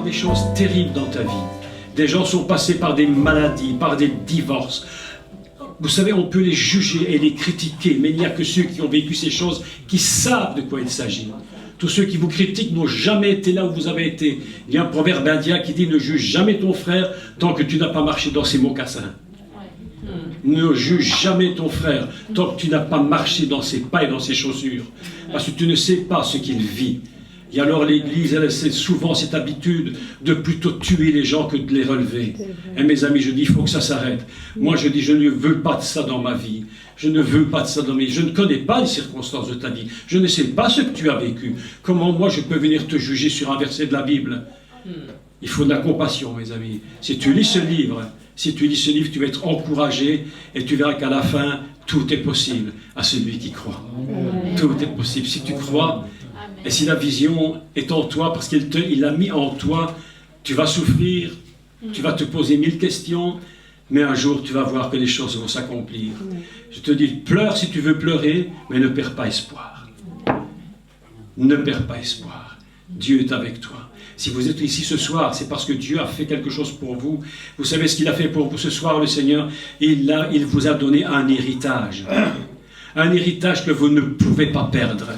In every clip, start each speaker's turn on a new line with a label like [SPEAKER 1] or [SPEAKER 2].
[SPEAKER 1] des choses terribles dans ta vie. Des gens sont passés par des maladies, par des divorces. Vous savez, on peut les juger et les critiquer, mais il n'y a que ceux qui ont vécu ces choses qui savent de quoi il s'agit. Tous ceux qui vous critiquent n'ont jamais été là où vous avez été. Il y a un proverbe indien qui dit « Ne juge jamais ton frère tant que tu n'as pas marché dans ses mocassins. » Ne juge jamais ton frère tant que tu n'as pas marché dans ses pas et dans ses chaussures. Parce que tu ne sais pas ce qu'il vit. Et alors l'Église, elle a souvent cette habitude de plutôt tuer les gens que de les relever. Et mes amis, je dis, il faut que ça s'arrête. Moi, je dis, je ne veux pas de ça dans ma vie. Je ne veux pas de ça dans ma vie. Je ne connais pas les circonstances de ta vie. Je ne sais pas ce que tu as vécu. Comment moi, je peux venir te juger sur un verset de la Bible? Il faut de la compassion, mes amis. Si tu lis ce livre, tu vas être encouragé et tu verras qu'à la fin, tout est possible à celui qui croit. Tout est possible. Si tu crois, et si la vision est en toi, parce qu'il l'a mis en toi, tu vas souffrir, tu vas te poser 1000 questions, mais un jour tu vas voir que les choses vont s'accomplir. Je te dis, pleure si tu veux pleurer, mais ne perds pas espoir. Ne perds pas espoir. Dieu est avec toi. Si vous êtes ici ce soir, c'est parce que Dieu a fait quelque chose pour vous. Vous savez ce qu'il a fait pour vous ce soir, le Seigneur? Il vous a donné un héritage. Un héritage que vous ne pouvez pas perdre.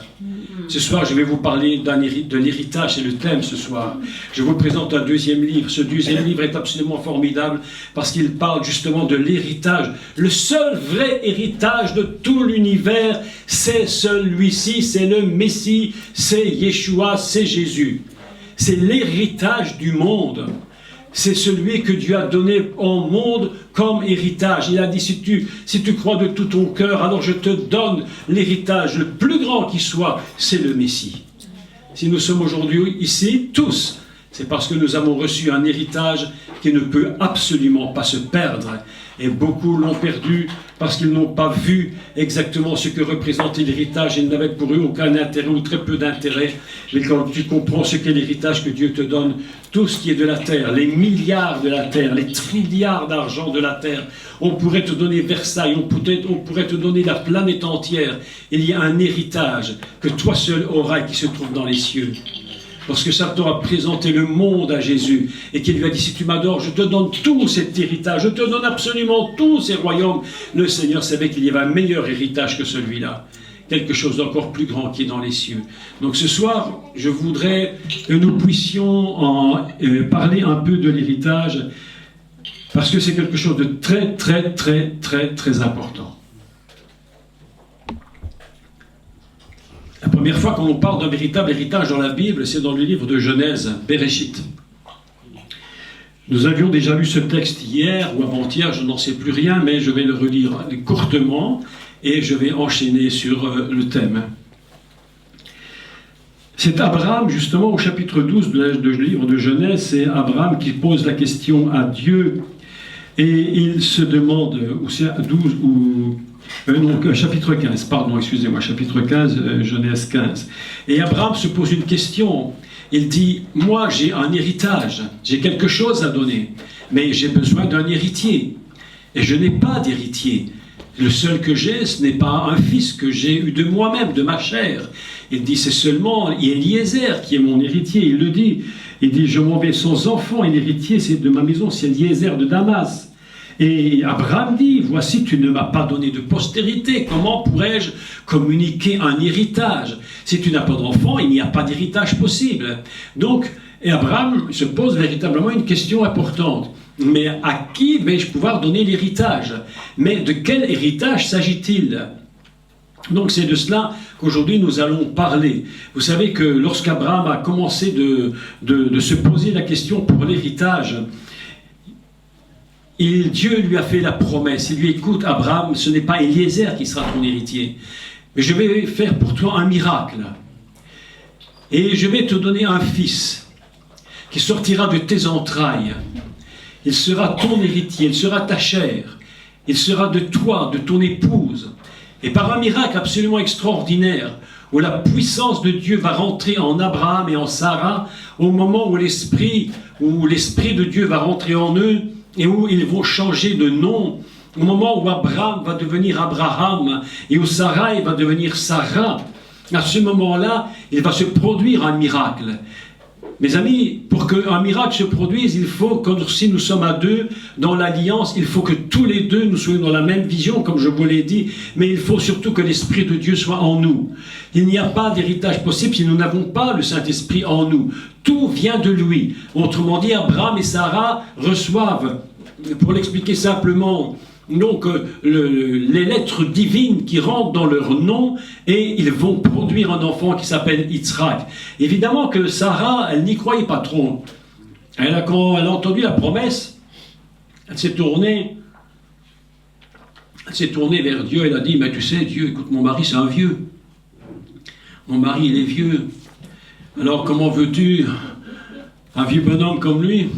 [SPEAKER 1] Ce soir, je vais vous parler de l'héritage, c'est le thème ce soir. Je vous présente un deuxième livre. Ce deuxième livre est absolument formidable parce qu'il parle justement de l'héritage. Le seul vrai héritage de tout l'univers, c'est celui-ci, c'est le Messie, c'est Yeshua, c'est Jésus. C'est l'héritage du monde. C'est celui que Dieu a donné au monde comme héritage. Il a dit, si tu crois de tout ton cœur, alors je te donne l'héritage le plus grand qui soit, c'est le Messie. Si nous sommes aujourd'hui ici, tous, c'est parce que nous avons reçu un héritage qui ne peut absolument pas se perdre. Et beaucoup l'ont perdu parce qu'ils n'ont pas vu exactement ce que représentait l'héritage. Ils n'avaient pour eux aucun intérêt ou très peu d'intérêt. Mais quand tu comprends ce qu'est l'héritage que Dieu te donne, tout ce qui est de la terre, les milliards de la terre, les trilliards d'argent de la terre, on pourrait te donner Versailles, on pourrait te donner la planète entière. Il y a un héritage que toi seul auras et qui se trouve dans les cieux. Lorsque Satan a présenté le monde à Jésus et qu'il lui a dit, si tu m'adores, je te donne tout cet héritage, je te donne absolument tous ces royaumes. Le Seigneur savait qu'il y avait un meilleur héritage que celui-là. Quelque chose d'encore plus grand qui est dans les cieux. Donc ce soir, je voudrais que nous puissions parler un peu de l'héritage parce que c'est quelque chose de très, très, très, très, très important. La première fois qu'on parle d'un véritable héritage dans la Bible, c'est dans le livre de Genèse, Bereshit. Nous avions déjà lu ce texte hier ou avant-hier, je n'en sais plus rien, mais je vais le relire courtement et je vais enchaîner sur le thème. C'est Abraham, justement, au chapitre 12 du livre de Genèse, c'est Abraham qui pose la question à Dieu et il se demande, ou c'est 12 ou... chapitre 15, pardon, excusez-moi, chapitre 15, Genèse 15. Et Abraham se pose une question. Il dit, moi j'ai un héritage, j'ai quelque chose à donner, mais j'ai besoin d'un héritier. Et je n'ai pas d'héritier. Le seul que j'ai, ce n'est pas un fils que j'ai eu de moi-même, de ma chair. Il dit, c'est seulement Eliezer qui est mon héritier. Il le dit. Il dit, je m'en vais sans enfant, et l'héritier c'est de ma maison, c'est Eliezer de Damas. Et Abraham dit, voici, tu ne m'as pas donné de postérité, comment pourrais-je communiquer un héritage? Si tu n'as pas d'enfant, il n'y a pas d'héritage possible. Donc, et Abraham se pose véritablement une question importante. Mais à qui vais-je pouvoir donner l'héritage? Mais de quel héritage s'agit-il? Donc c'est de cela qu'aujourd'hui nous allons parler. Vous savez que lorsqu'Abraham a commencé de se poser la question pour l'héritage, Dieu lui a fait la promesse. Il lui dit, écoute Abraham, ce n'est pas Eliezer qui sera ton héritier, mais je vais faire pour toi un miracle. Et je vais te donner un fils qui sortira de tes entrailles. Il sera ton héritier, il sera ta chair. Il sera de toi, de ton épouse. Et par un miracle absolument extraordinaire, où la puissance de Dieu va rentrer en Abraham et en Sarah, au moment où l'Esprit de Dieu va rentrer en eux, et où ils vont changer de nom, au moment où Abraham va devenir Abraham, et où Sarai va devenir Sarah, à ce moment-là, il va se produire un miracle. Mes amis, pour qu'un miracle se produise, il faut que si nous sommes à deux dans l'alliance, il faut que tous les deux nous soyons dans la même vision, comme je vous l'ai dit, mais il faut surtout que l'Esprit de Dieu soit en nous. Il n'y a pas d'héritage possible si nous n'avons pas le Saint-Esprit en nous. Tout vient de lui. Autrement dit, Abraham et Sarah reçoivent, pour l'expliquer simplement, donc les lettres divines qui rentrent dans leur nom et ils vont produire un enfant qui s'appelle Yitzhak. Évidemment que Sarah, elle n'y croyait pas trop. Quand elle a entendu la promesse, elle s'est tournée vers Dieu, elle a dit, mais tu sais Dieu, écoute, mon mari c'est un vieux. Mon mari il est vieux. Alors comment veux-tu un vieux bonhomme comme lui?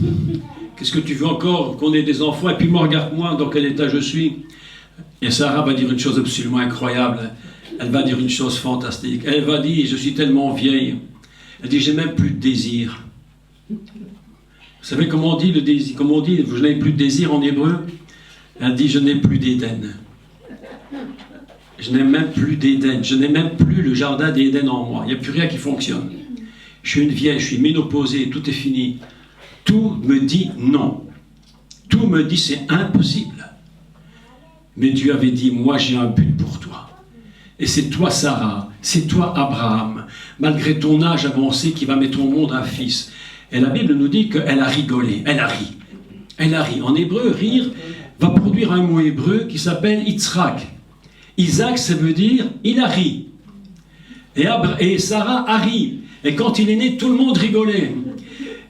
[SPEAKER 1] Qu'est-ce que tu veux encore qu'on ait des enfants? Et puis moi, regarde-moi dans quel état je suis. Et Sarah va dire une chose absolument incroyable. Elle va dire une chose fantastique. Elle va dire, je suis tellement vieille. Elle dit, j'ai même plus de désir. Vous savez comment on dit le désir? Comment on dit, je n'ai plus de désir en hébreu? Elle dit, je n'ai plus d'Éden. Je n'ai même plus d'Éden. Je n'ai même plus le jardin d'Éden en moi. Il n'y a plus rien qui fonctionne. Je suis une vieille, je suis ménopausée, tout est fini. Tout me dit non. Tout me dit c'est impossible. Mais Dieu avait dit, moi j'ai un but pour toi. Et c'est toi Sarah, c'est toi Abraham, malgré ton âge avancé qui va mettre au monde un fils. Et la Bible nous dit qu'elle a rigolé, elle a ri. Elle a ri. En hébreu, rire va produire un mot hébreu qui s'appelle Yitzhak. Isaac, ça veut dire il a ri. Et Sarah a ri. Et quand il est né, tout le monde rigolait.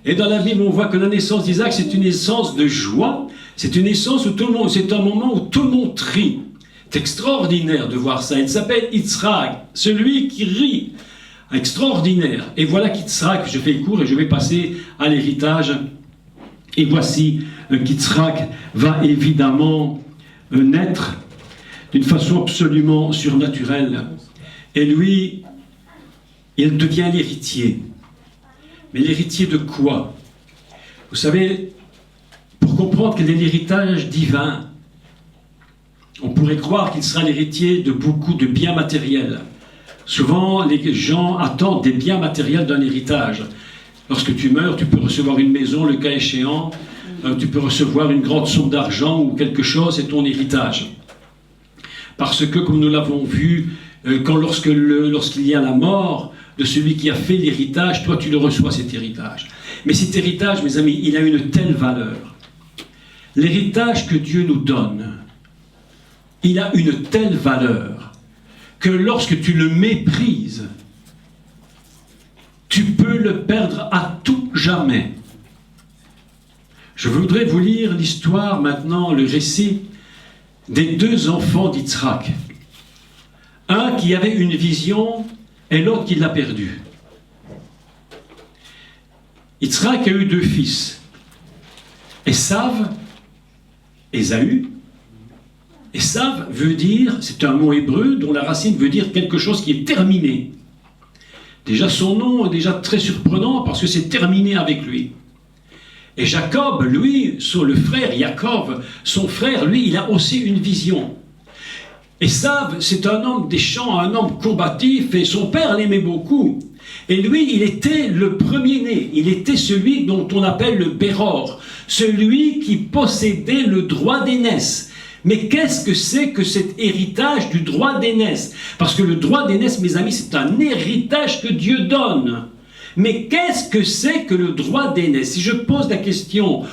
[SPEAKER 1] Et dans la Bible, on voit que la naissance d'Isaac, c'est une naissance de joie. C'est une naissance où tout le monde, c'est un moment où tout le monde rit. C'est extraordinaire de voir ça. Il s'appelle Yitzhak, celui qui rit. Extraordinaire. Et voilà qu'Yitzhak, je fais le cours et je vais passer à l'héritage. Et voici qu'Yitzhak va évidemment naître d'une façon absolument surnaturelle. Et lui, il devient l'héritier. Mais l'héritier de quoi? Vous savez, pour comprendre quel est l'héritage divin, on pourrait croire qu'il sera l'héritier de beaucoup de biens matériels. Souvent, les gens attendent des biens matériels d'un héritage. Lorsque tu meurs, tu peux recevoir une maison, le cas échéant, tu peux recevoir une grande somme d'argent ou quelque chose, c'est ton héritage. Parce que, comme nous l'avons vu, lorsqu'il y a la mort de celui qui a fait l'héritage, toi tu le reçois cet héritage. Mais cet héritage, mes amis, il a une telle valeur. L'héritage que Dieu nous donne, il a une telle valeur que lorsque tu le méprises, tu peux le perdre à tout jamais. Je voudrais vous lire l'histoire maintenant, le récit des deux enfants d'Yitzhak. Un qui avait une vision et l'autre qui l'a perdue. Yitzhak a eu deux fils, Esav, Ésaü. Esav veut dire, c'est un mot hébreu dont la racine veut dire quelque chose qui est terminé. Déjà son nom est déjà très surprenant parce que c'est terminé avec lui. Et Jacob, lui, le frère Yaakov, son frère, lui, il a aussi une vision. Esav, c'est un homme des champs, un homme combatif, et son père l'aimait beaucoup. Et lui, il était le premier-né, il était celui dont on appelle le Béror, celui qui possédait le droit d'aînesse. Mais qu'est-ce que c'est que cet héritage du droit d'aînesse? Parce que le droit d'aînesse, mes amis, c'est un héritage que Dieu donne. Mais qu'est-ce que c'est que le droit d'aînesse? Si je pose la question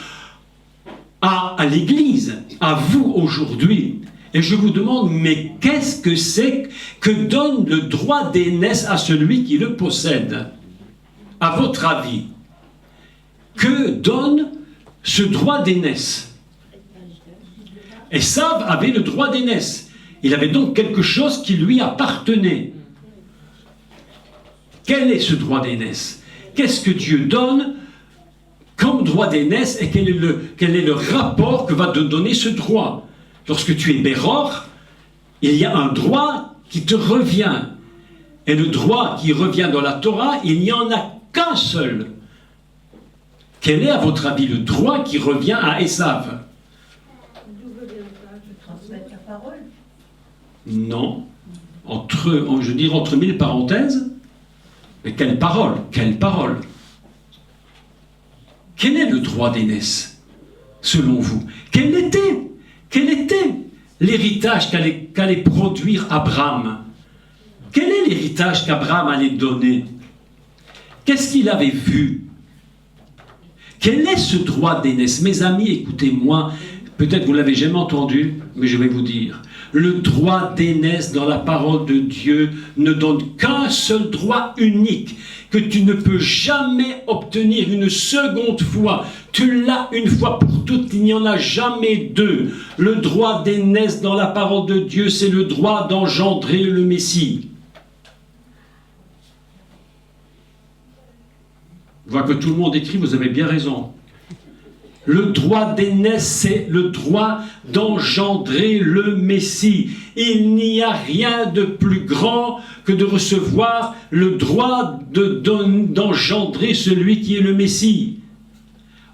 [SPEAKER 1] à l'Église, à vous aujourd'hui, et je vous demande, mais qu'est-ce que c'est que donne le droit d'aînesse à celui qui le possède? À votre avis, que donne ce droit d'aînesse? Esav avait le droit d'aînesse. Il avait donc quelque chose qui lui appartenait. Quel est ce droit d'aînesse? Qu'est-ce que Dieu donne comme droit d'aînesse et quel est le rapport que va te donner ce droit? Lorsque tu es Béror, il y a un droit qui te revient. Et le droit qui revient dans la Torah, il n'y en a qu'un seul. Quel est, à votre avis, le droit qui revient à Esav?
[SPEAKER 2] Transmettre la parole.
[SPEAKER 1] Non. Je dirais entre mille parenthèses. Mais quelle parole? Quelle parole? Quel est le droit d'aînesse, selon vous? Quel était l'héritage qu'allait produire Abraham? Quel est l'héritage qu'Abraham allait donner? Qu'est-ce qu'il avait vu? Quel est ce droit d'aînesse? Mes amis, écoutez-moi, peut-être vous ne l'avez jamais entendu, mais je vais vous dire. Le droit d'aînesse dans la parole de Dieu ne donne qu'un seul droit unique, que tu ne peux jamais obtenir une seconde fois. Tu l'as une fois pour toutes, il n'y en a jamais deux. Le droit d'aînesse dans la parole de Dieu, c'est le droit d'engendrer le Messie. Je vois que tout le monde écrit, vous avez bien raison. Le droit d'aînesse, c'est le droit d'engendrer le Messie. Il n'y a rien de plus grand que de recevoir le droit d'engendrer celui qui est le Messie.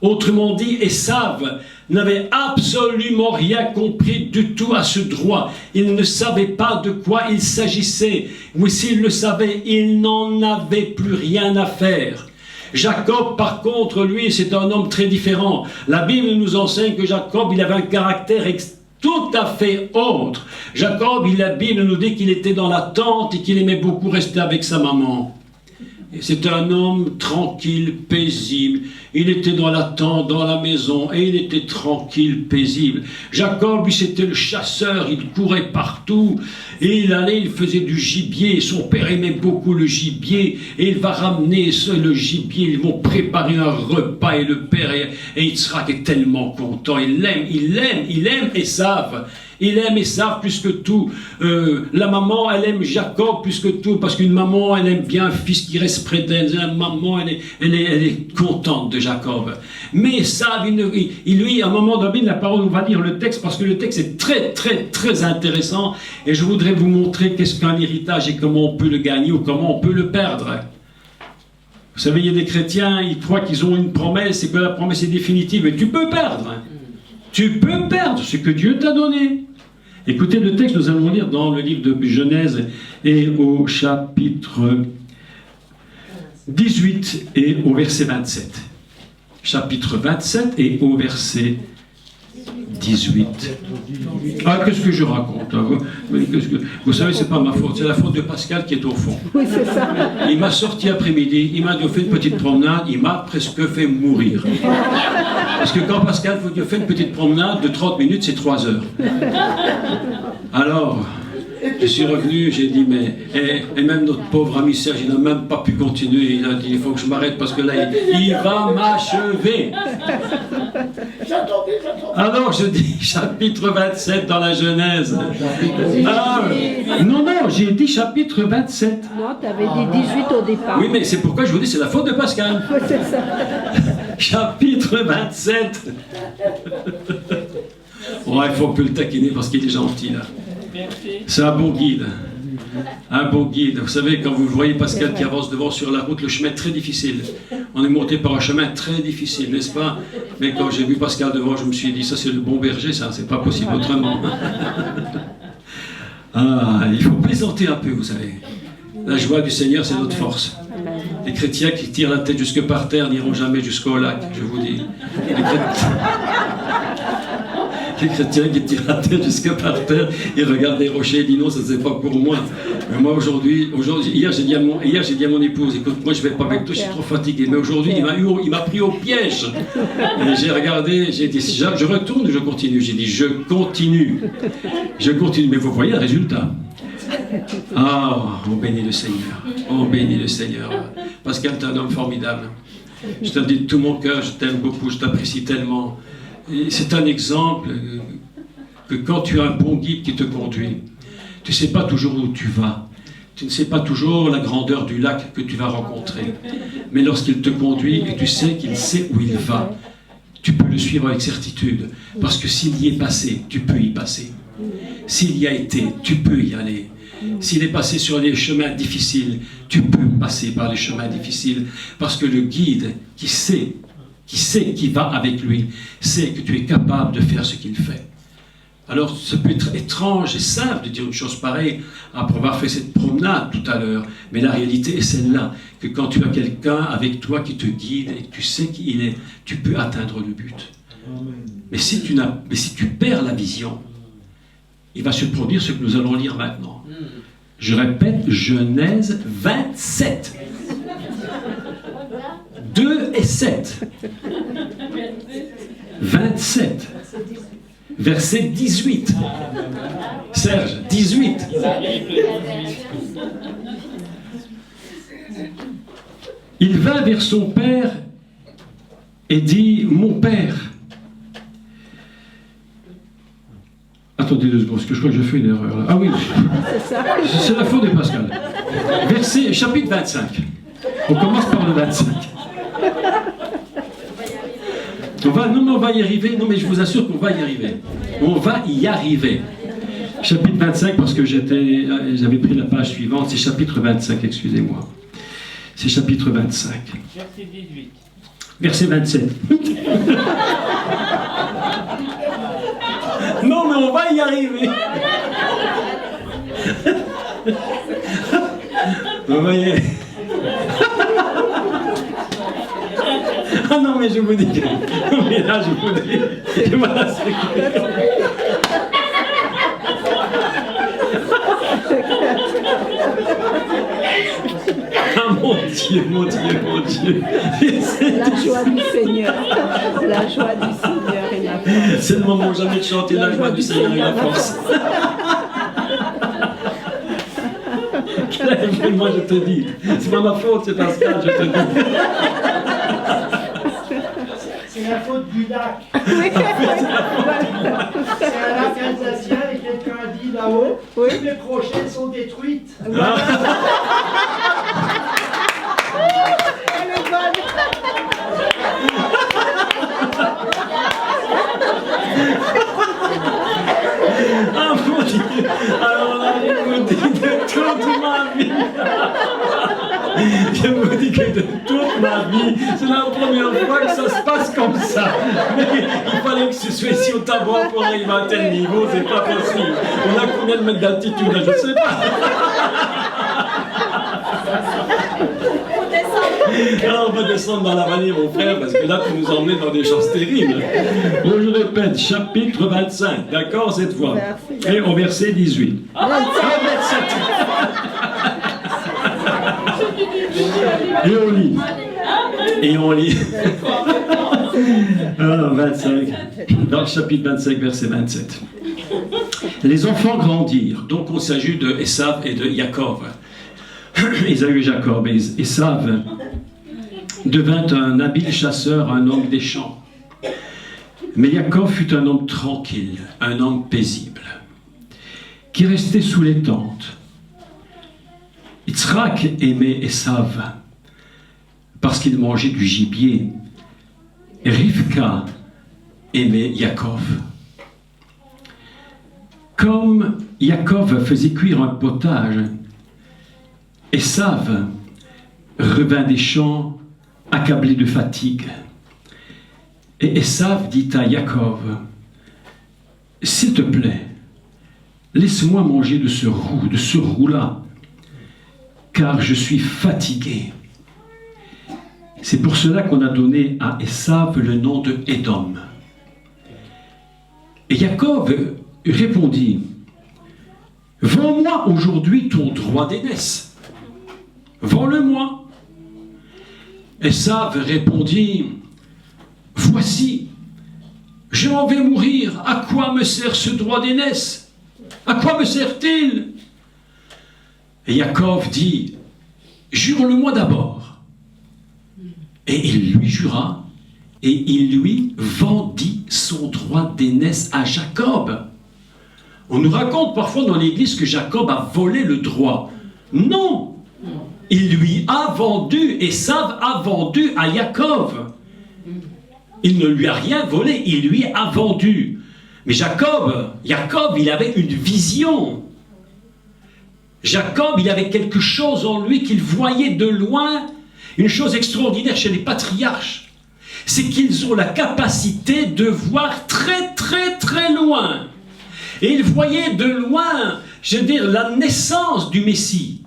[SPEAKER 1] Autrement dit, Ésav n'avait absolument rien compris du tout à ce droit. Il ne savait pas de quoi il s'agissait. Ou s'il le savait, il n'en avait plus rien à faire. Jacob, par contre, lui, c'est un homme très différent. La Bible nous enseigne que Jacob, il avait un caractère tout à fait autre. Jacob, la Bible nous dit qu'il était dans la tente et qu'il aimait beaucoup rester avec sa maman. C'est un homme tranquille, paisible. Il était dans la tente, dans la maison, et il était tranquille, paisible. Jacob, lui, c'était le chasseur, il courait partout, et il allait, il faisait du gibier. Son père aimait beaucoup le gibier, et il va ramener le gibier, ils vont préparer un repas, et le père, et Yitzhak est tellement content, il aime Ésav. Il aime Ésav plus que tout. La maman, elle aime Jacob plus que tout, parce qu'une maman, elle aime bien un fils qui reste près d'elle. La maman, elle est contente de Jacob. Mais Ésav, lui, à un moment donné, la parole, on va lire le texte, parce que le texte est très, très, très intéressant. Et je voudrais vous montrer qu'est-ce qu'un héritage et comment on peut le gagner ou comment on peut le perdre. Vous savez, il y a des chrétiens, ils croient qu'ils ont une promesse et que la promesse est définitive. Mais tu peux perdre. Tu peux perdre ce que Dieu t'a donné. Écoutez le texte, nous allons lire dans le livre de Genèse et au chapitre 18 et au verset 27. Chapitre 27 et au verset 18. Ah, qu'est-ce que je raconte hein? Vous savez, c'est pas ma faute, c'est la faute de Pascal qui est au fond.
[SPEAKER 2] Oui, c'est ça.
[SPEAKER 1] Il m'a sorti après-midi, il m'a dit, fait une petite promenade, il m'a presque fait mourir. Parce que quand Pascal fait une petite promenade de 30 minutes, c'est 3 heures. Alors, je suis revenu, j'ai dit, mais... Et même notre pauvre ami Serge, il n'a même pas pu continuer. Il a dit, il faut que je m'arrête parce que là, il va m'achever. Alors, je dis, chapitre 27 dans la Genèse. Ah, non, j'ai dit chapitre 27.
[SPEAKER 2] Non, tu avais dit 18 au départ.
[SPEAKER 1] Oui, mais c'est pourquoi je vous dis, c'est la faute de Pascal.
[SPEAKER 2] Oui, c'est ça.
[SPEAKER 1] Chapitre 27. Oh, il faut plus le taquiner parce qu'il est gentil, là. C'est un bon guide. Un bon guide. Vous savez, quand vous voyez Pascal qui avance devant sur la route, le chemin est très difficile. On est monté par un chemin très difficile, n'est-ce pas? Mais quand j'ai vu Pascal devant, je me suis dit, ça c'est le bon berger, ça, c'est pas possible autrement. Ah, il faut plaisanter un peu, vous savez. La joie du Seigneur, c'est notre force. Les chrétiens qui tirent la tête jusque par terre n'iront jamais jusqu'au lac, je vous dis. Les chrétiens qui tirent la tête jusque par terre, ils regardent les rochers et disent non, ça c'est pas pour moi. Mais moi hier j'ai dit à mon épouse, écoute, moi je vais pas avec toi, je suis trop fatigué. Mais aujourd'hui il m'a pris au piège. Et j'ai regardé, j'ai dit, je retourne ou je continue? J'ai dit, je continue. Mais vous voyez le résultat. Ah, on bénit le Seigneur. On bénit le Seigneur. Pascal, tu es un homme formidable. Je te le dis de tout mon cœur, je t'aime beaucoup, je t'apprécie tellement. C'est un exemple que quand tu as un bon guide qui te conduit, tu ne sais pas toujours où tu vas. Tu ne sais pas toujours la grandeur du lac que tu vas rencontrer. Mais lorsqu'il te conduit et tu sais qu'il sait où il va, tu peux le suivre avec certitude. Parce que s'il y est passé, tu peux y passer. S'il y a été, tu peux y aller. S'il est passé sur des chemins difficiles, tu peux passer par les chemins difficiles. Parce que le guide qui sait qui va avec lui, sait que tu es capable de faire ce qu'il fait. Alors, ça peut être étrange et simple de dire une chose pareille après avoir fait cette promenade tout à l'heure. Mais la réalité est celle-là, que quand tu as quelqu'un avec toi qui te guide et que tu sais qu'il est, tu peux atteindre le but. Mais si tu perds la vision, il va se produire ce que nous allons lire maintenant. Je répète, Genèse 27. 2 et 7. 27. Verset 18. Serge, 18. Il vint vers son père et dit, mon père. Attendez 2 secondes, parce que je crois que j'ai fait une erreur là. Ah oui, c'est la faute de Pascal. Chapitre 25. On commence par le 25. On va y arriver. Non, mais je vous assure qu'on va y arriver. On va y arriver. Chapitre 25, parce que j'avais pris la page suivante. C'est chapitre 25, excusez-moi. C'est chapitre 25.
[SPEAKER 3] Verset 18.
[SPEAKER 1] Verset 27. Non, mais on va y arriver. On va y arriver. Ah non, mais je vous dis que... Mais là, je vous dis... Voilà, c'est... Ah mon Dieu, mon Dieu, mon Dieu.
[SPEAKER 2] La joie du Seigneur. La joie du Seigneur et la force.
[SPEAKER 1] C'est le moment jamais de chanter la joie du Seigneur et la force. Claire, moi je te dis, c'est pas ma faute, c'est Pascal, je te dis.
[SPEAKER 3] C'est la faute du lac.
[SPEAKER 2] Oui.
[SPEAKER 3] C'est un lac alsacien et quelqu'un a dit là-haut,
[SPEAKER 2] Oui.
[SPEAKER 3] toutes les prochaines sont détruites.
[SPEAKER 2] Elle est bonne.
[SPEAKER 1] Ah mon Dieu. Alors là, je vous dis de toute ma vie. Je vous dis que de toute ma vie, c'est la première fois que ça se passe comme ça. Mais il fallait que ce soit ici au Tabor pour arriver à tel niveau, c'est pas possible. On a combien de mètres d'altitude, je ne sais pas. Alors on va descendre dans la vallée, mon frère, parce que là, tu nous emmènes dans des choses terribles. Bon, je répète, chapitre 25, d'accord, cette fois. Et au verset 18. Ah, 27. Et on lit. Et on lit. Alors, 25. Dans le chapitre 25, verset 27. Les enfants grandirent. Donc, on s'agit de Esav et de Jacob. Ésaü et Jacob. Esav devint un habile chasseur, un homme des champs. Mais Jacob fut un homme tranquille, un homme paisible, qui restait sous les tentes. Yitzhak aimait Esav parce qu'il mangeait du gibier. Rivka aimait Jacob. Comme Jacob faisait cuire un potage, Esav revint des champs accablé de fatigue. Et Esav dit à Jacob, « S'il te plaît, laisse-moi manger de ce roux-là, car je suis fatigué. » C'est pour cela qu'on a donné à Esav le nom de Édom. Et Jacob répondit, « Vends-moi aujourd'hui ton droit d'aînesse. Vends-le-moi. » Esav répondit, « Voici, je m'en vais mourir. À quoi me sert ce droit d'aînesse? À quoi me sert-il » Et Jacob dit, « Jure-le-moi d'abord. » Et il lui jura, et il lui vendit son droit d'aînesse à Jacob. On nous raconte parfois dans l'Église que Jacob a volé le droit. Non! Il lui a vendu, Esav a vendu à Jacob. Il ne lui a rien volé, il lui a vendu. Mais Jacob, il avait une vision. Jacob, il avait quelque chose en lui qu'il voyait de loin. Une chose extraordinaire chez les patriarches, c'est qu'ils ont la capacité de voir très très très loin. Et il voyait de loin, je veux dire, la naissance du Messie.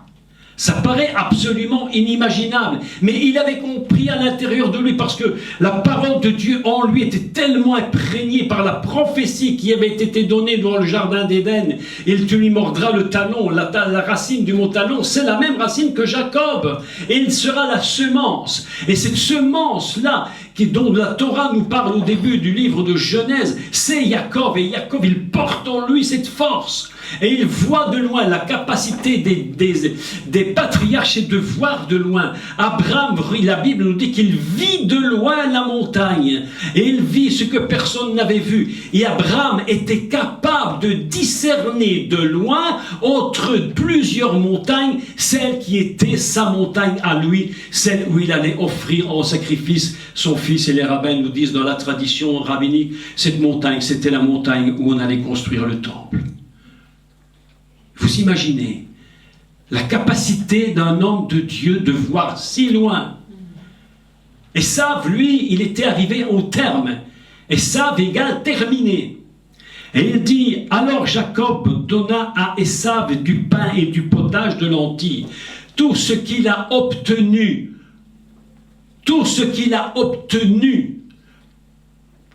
[SPEAKER 1] Ça paraît absolument inimaginable, mais il avait compris à l'intérieur de lui, parce que la parole de Dieu en lui était tellement imprégnée par la prophétie qui avait été donnée dans le jardin d'Éden. Il te lui mordra le talon, la racine du mot talon, c'est la même racine que Jacob, et il sera la semence. Et cette semence-là, dont la Torah nous parle au début du livre de Genèse, c'est Jacob, et Jacob, il porte en lui cette force. Et il voit de loin la capacité des patriarches, c'est de voir de loin. Abraham, la Bible nous dit qu'il vit de loin la montagne. Et il vit ce que personne n'avait vu. Et Abraham était capable de discerner de loin, entre plusieurs montagnes, celle qui était sa montagne à lui, celle où il allait offrir en sacrifice son fils. Et les rabbins nous disent dans la tradition rabbinique, cette montagne, c'était la montagne où on allait construire le temple. Vous imaginez la capacité d'un homme de Dieu de voir si loin. Esav, lui, il était arrivé au terme. Esav égale terminé. Et il dit, alors Jacob donna à Esav du pain et du potage de lentilles. Tout ce qu'il a obtenu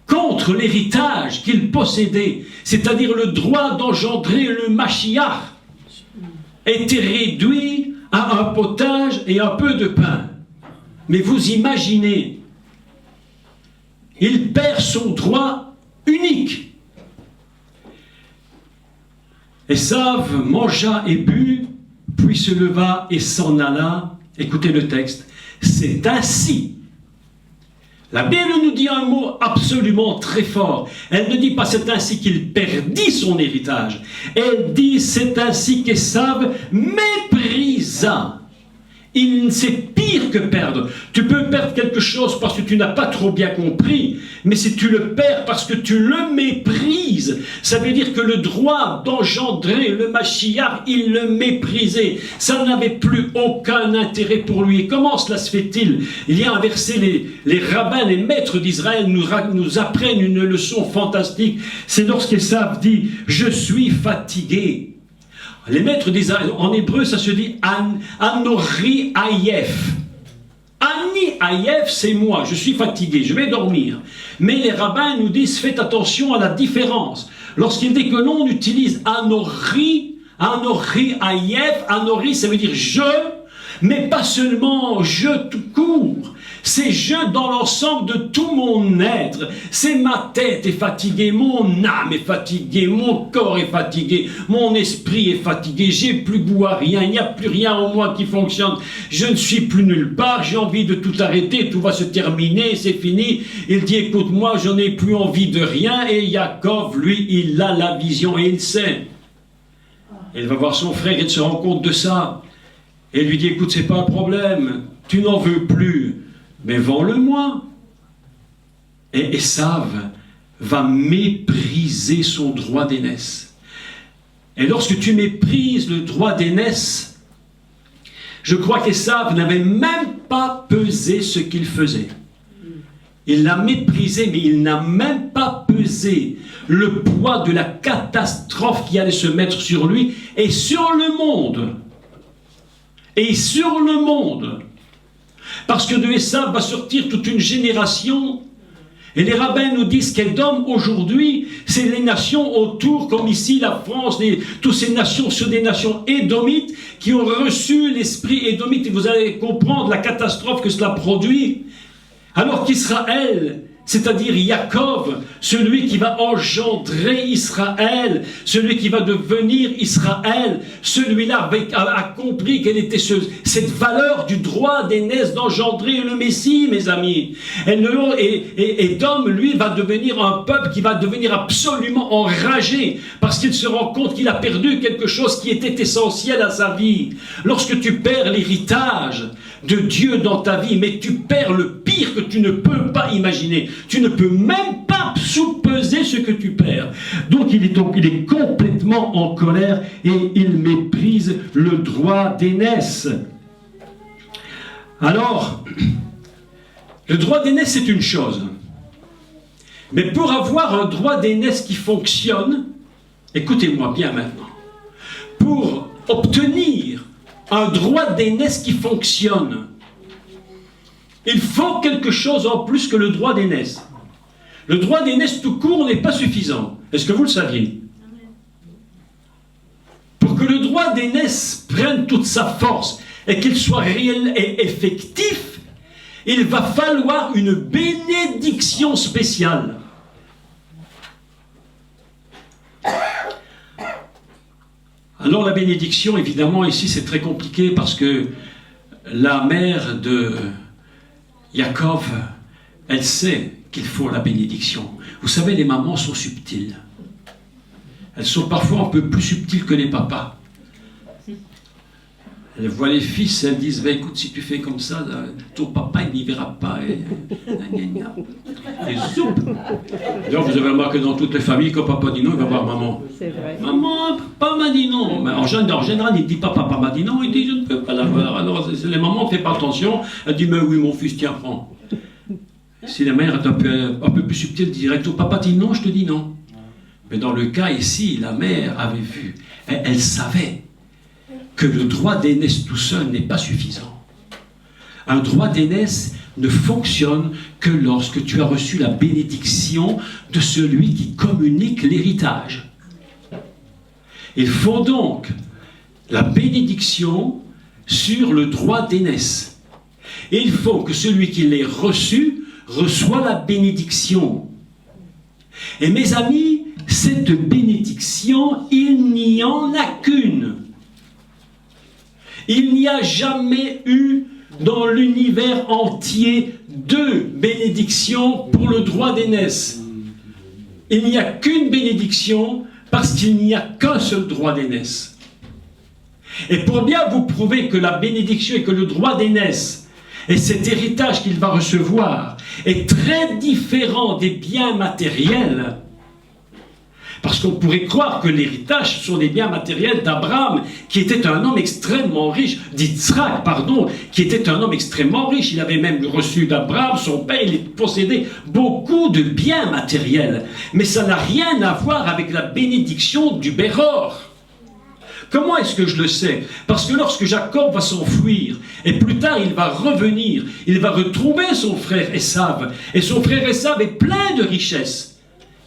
[SPEAKER 1] contre l'héritage qu'il possédait, c'est-à-dire le droit d'engendrer le Mashiach, était réduit à un potage et un peu de pain. Mais vous imaginez, il perd son droit unique. Esav mangea et but, puis se leva et s'en alla. Écoutez le texte. C'est ainsi. La Bible nous dit un mot absolument très fort. Elle ne dit pas c'est ainsi qu'il perdit son héritage. Elle dit c'est ainsi qu'Esav méprisa. C'est pire que perdre. Tu peux perdre quelque chose parce que tu n'as pas trop bien compris, mais si tu le perds parce que tu le méprises, ça veut dire que le droit d'engendrer le Mashiach, il le méprisait. Ça n'avait plus aucun intérêt pour lui. Et comment cela se fait-il? Il y a un verset, les rabbins, les maîtres d'Israël nous apprennent une leçon fantastique. C'est lorsqu'Esav dit « Je suis fatigué ». Les maîtres d'Israël, en hébreu, ça se dit Anori Ayef. Ani Ayef, c'est moi, je suis fatigué, je vais dormir. Mais les rabbins nous disent, faites attention à la différence. Lorsqu'il dit que l'on utilise Anori Ayef, Anori, ça veut dire je, mais pas seulement je tout court. C'est je dans l'ensemble de tout mon être. C'est ma tête est fatiguée, mon âme est fatiguée, mon corps est fatigué, mon esprit est fatigué, j'ai plus goût à rien, il n'y a plus rien en moi qui fonctionne, je ne suis plus nulle part, j'ai envie de tout arrêter, tout va se terminer, c'est fini. Il dit écoute-moi, je n'ai plus envie de rien. Et Yaakov, lui, il a la vision et il sait. Il va voir son frère, il se rend compte de ça. Et il lui dit écoute, c'est pas un problème, tu n'en veux plus. Mais vends-le-moi. Et Esav va mépriser son droit d'aînesse. Et lorsque tu méprises le droit d'aînesse, je crois qu'Esav n'avait même pas pesé ce qu'il faisait. Il l'a méprisé, mais il n'a même pas pesé le poids de la catastrophe qui allait se mettre sur lui et sur le monde. Et sur le monde. Parce que de Esav va sortir toute une génération. Et les rabbins nous disent qu'Édom aujourd'hui, c'est les nations autour, comme ici la France, toutes ces nations sont des nations édomites qui ont reçu l'esprit édomite. Et vous allez comprendre la catastrophe que cela produit. Alors qu'Israël, c'est-à-dire Yaakov, celui qui va engendrer Israël, celui qui va devenir Israël, celui-là a compris quelle était cette valeur du droit d'aînesse d'engendrer le Messie, mes amis. Et Édom, lui, va devenir un peuple qui va devenir absolument enragé, parce qu'il se rend compte qu'il a perdu quelque chose qui était essentiel à sa vie. Lorsque tu perds l'héritage de Dieu dans ta vie, mais tu perds le pire que tu ne peux pas imaginer. Tu ne peux même pas sous-peser ce que tu perds. Donc il est complètement en colère et il méprise le droit d'aînesse. Alors, le droit d'aînesse c'est une chose. Mais pour avoir un droit d'aînesse qui fonctionne, écoutez-moi bien maintenant, pour obtenir un droit d'aînesse qui fonctionne, il faut quelque chose en plus que le droit d'aînesse. Le droit d'aînesse tout court n'est pas suffisant. Est-ce que vous le saviez? Pour que le droit d'aînesse prenne toute sa force et qu'il soit réel et effectif, il va falloir une bénédiction spéciale. Alors la bénédiction, évidemment, ici c'est très compliqué parce que la mère de Yaakov, elle sait qu'il faut la bénédiction. Vous savez, les mamans sont subtiles. Elles sont parfois un peu plus subtiles que les papas. Elles voient les fils, elles disent, bah, écoute, si tu fais comme ça, là, ton papa, il n'y verra pas. Et zoup. D'ailleurs, vous avez remarqué dans toutes les familles, quand papa dit non, il va voir maman.
[SPEAKER 2] C'est vrai.
[SPEAKER 1] Maman, papa m'a dit non. Mais en général, il ne dit pas papa m'a dit non, il dit je ne peux pas la voir. Alors, les mamans ne font pas attention. Elle dit, mais oui, mon fils, tiens, prends. Si la mère est un peu plus subtile, dirait, ton papa dit non, je te dis non. Mais dans le cas ici, la mère avait vu, elle savait que le droit d'aînesse tout seul n'est pas suffisant. Un droit d'aînesse ne fonctionne que lorsque tu as reçu la bénédiction de celui qui communique l'héritage. Il faut donc la bénédiction sur le droit d'aînesse. Et il faut que celui qui l'ait reçu reçoit la bénédiction. Et mes amis, cette bénédiction, il n'y en a qu'une. Il n'y a jamais eu dans l'univers entier deux bénédictions pour le droit d'aînesse. Il n'y a qu'une bénédiction parce qu'il n'y a qu'un seul droit d'aînesse. Et pour bien vous prouver que la bénédiction et que le droit d'aînesse et cet héritage qu'il va recevoir est très différent des biens matériels, parce qu'on pourrait croire que l'héritage sont des biens matériels d'Abraham, qui était un homme extrêmement riche, d'Isaac, pardon, qui était un homme extrêmement riche. Il avait même reçu d'Abraham, son père, il possédait beaucoup de biens matériels. Mais ça n'a rien à voir avec la bénédiction du Béror. Comment est-ce que je le sais? Parce que lorsque Jacob va s'enfuir, et plus tard il va revenir, il va retrouver son frère Esav, et son frère Esav est plein de richesses.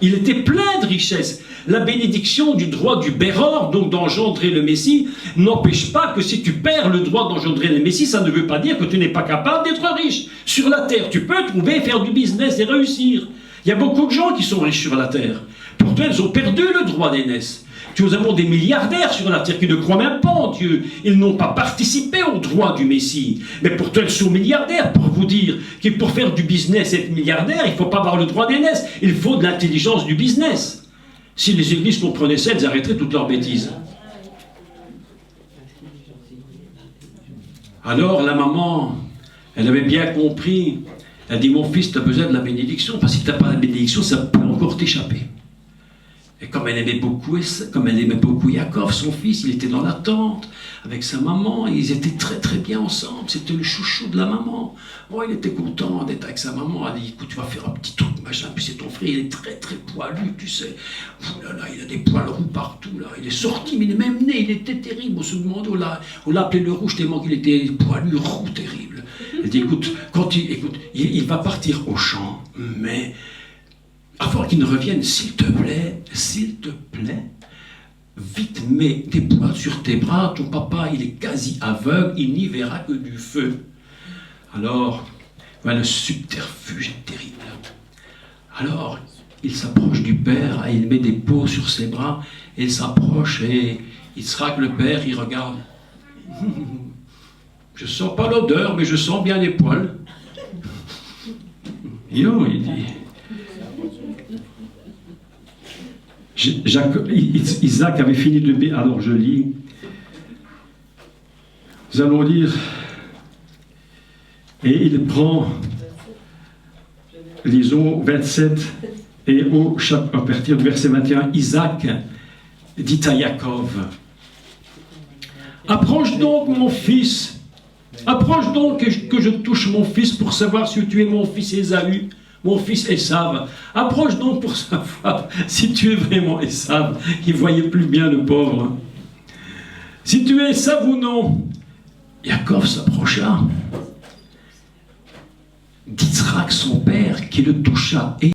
[SPEAKER 1] Il était plein de richesses. La bénédiction du droit du Béror, donc d'engendrer le Messie, n'empêche pas que si tu perds le droit d'engendrer le Messie, ça ne veut pas dire que tu n'es pas capable d'être riche. Sur la terre, tu peux trouver, faire du business et réussir. Il y a beaucoup de gens qui sont riches sur la terre. Pourtant, ils ont perdu le droit d'aînesse. Nous avons des milliardaires sur la terre qui ne croient même pas en Dieu. Ils n'ont pas participé au droit du Messie. Mais pourtant, ils sont milliardaires, pour vous dire que pour faire du business et être milliardaire, il ne faut pas avoir le droit d'aînesse. Il faut de l'intelligence du business. Si les églises comprenaient ça, elles arrêteraient toutes leurs bêtises. Alors, la maman, elle avait bien compris. Elle dit, mon fils, tu as besoin de la bénédiction, parce que si tu n'as pas la bénédiction, ça peut encore t'échapper. Et comme elle aimait beaucoup Yaakov, son fils, il était dans la tente avec sa maman, et ils étaient très très bien ensemble, c'était le chouchou de la maman. Bon, il était content d'être avec sa maman, elle dit, écoute, tu vas faire un petit truc, machin, puis c'est ton frère, il est très très poilu, tu sais. Ouh là là, il a des poils roux partout, là, il est sorti, mais il est même né, il était terrible, on se demandait, on l'a appelé le rouge tellement qu'il était poilu, roux, terrible. Elle dit, écoute, il va partir au champ, mais avant qu'il ne revienne, s'il te plaît, vite mets des poils sur tes bras, ton papa, il est quasi aveugle, il n'y verra que du feu. Alors, voilà, le subterfuge est terrible. Alors, il s'approche du père, et il met des peaux sur ses bras, et il s'approche, et il sera que le père, il regarde. Je sens pas l'odeur, mais je sens bien les poils. Yo, il dit... Isaac avait fini de bénir. Alors je lis. Nous allons lire. Et il prend, lisons 27, et à partir du verset 21, Isaac dit à Yaakov, approche donc mon fils, approche donc que je touche mon fils pour savoir si tu es mon fils Ésaü mon fils Esav, approche donc pour savoir si tu es vraiment Esav. Il voyait plus bien le pauvre. Si tu es Esav ou non. Yaakov s'approcha d'Yitzhak son père qui le toucha et